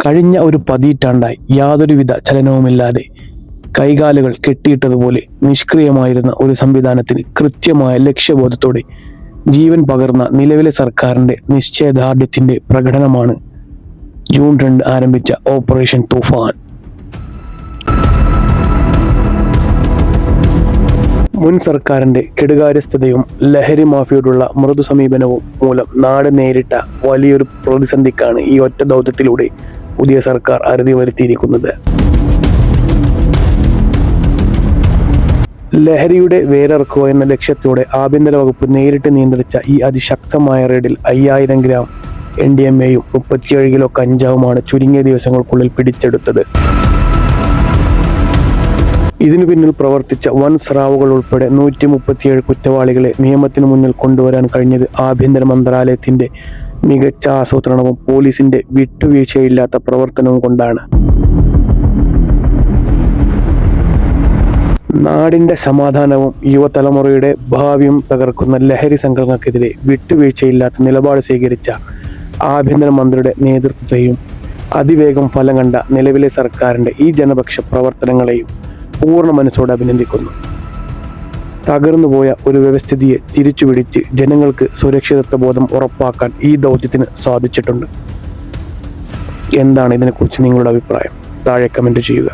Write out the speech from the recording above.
കഴിഞ്ഞ ഒരു പതിറ്റാണ്ടായി യാതൊരുവിധ ചലനവുമില്ലാതെ കൈകാലുകൾ കെട്ടിയിട്ടതുപോലെ നിഷ്ക്രിയമായിരുന്ന ഒരു സംവിധാനത്തിന് കൃത്യമായ ലക്ഷ്യബോധത്തോടെ ജീവൻ പകർന്ന നിലവിലെ സർക്കാരിന്റെ നിശ്ചയദാർഢ്യത്തിന്റെ പ്രകടനമാണ് ജൂൺ 2 ആരംഭിച്ച ഓപ്പറേഷൻ തൂഫാൻ. മുൻ സർക്കാരിന്റെ കെടുകാര്യസ്ഥതയും ലഹരി മാഫിയോടുള്ള മൃദു സമീപനവും മൂലം നാട് നേരിട്ട വലിയൊരു പ്രതിസന്ധിക്കാണ് ഈ ഒറ്റ ദൗത്യത്തിലൂടെ പുതിയ സർക്കാർ അറുതി വരുത്തിയിരിക്കുന്നത്. ലഹരിയുടെ വേരറുക്കുക എന്ന ലക്ഷ്യത്തോടെ ആഭ്യന്തര വകുപ്പ് നേരിട്ട് നിയന്ത്രിച്ച ഈ അതിശക്തമായ റെയ്ഡിൽ 5000 ഗ്രാം NDMA-യും 37 കിലോ കഞ്ചാവുമാണ് ചുരുങ്ങിയ ദിവസങ്ങൾക്കുള്ളിൽ പിടിച്ചെടുത്തത്. ഇതിനു പിന്നിൽ പ്രവർത്തിച്ച വൻ സ്രാവുകൾ ഉൾപ്പെടെ 137 കുറ്റവാളികളെ നിയമത്തിന് മുന്നിൽ കൊണ്ടുവരാൻ കഴിഞ്ഞത് ആഭ്യന്തര മന്ത്രാലയത്തിന്റെ മികച്ച ആസൂത്രണവും പോലീസിന്റെ വിട്ടുവീഴ്ചയില്ലാത്ത പ്രവർത്തനവും കൊണ്ടാണ്. നാടിന്റെ സമാധാനവും യുവതലമുറയുടെ ഭാവിയും തകർക്കുന്ന ലഹരി സംഘങ്ങൾക്കെതിരെ വിട്ടുവീഴ്ചയില്ലാത്ത നിലപാട് സ്വീകരിച്ച ആഭ്യന്തരമന്ത്രിയുടെ നേതൃത്വത്തെയും അതിവേഗം ഫലം കണ്ട നിലവിലെ സർക്കാരിന്റെ ഈ ജനപക്ഷ പ്രവർത്തനങ്ങളെയും പൂർണ്ണ മനസ്സോടെ അഭിനന്ദിക്കുന്നു. തകർന്നുപോയ ഒരു വ്യവസ്ഥിതിയെ തിരിച്ചുപിടിച്ച് ജനങ്ങൾക്ക് സുരക്ഷിതത്വ ബോധം ഉറപ്പാക്കാൻ ഈ ദൗത്യത്തിന് സാധിച്ചിട്ടുണ്ട്. എന്താണ് ഇതിനെക്കുറിച്ച് നിങ്ങളുടെ അഭിപ്രായം? താഴെ കമന്റ് ചെയ്യുക.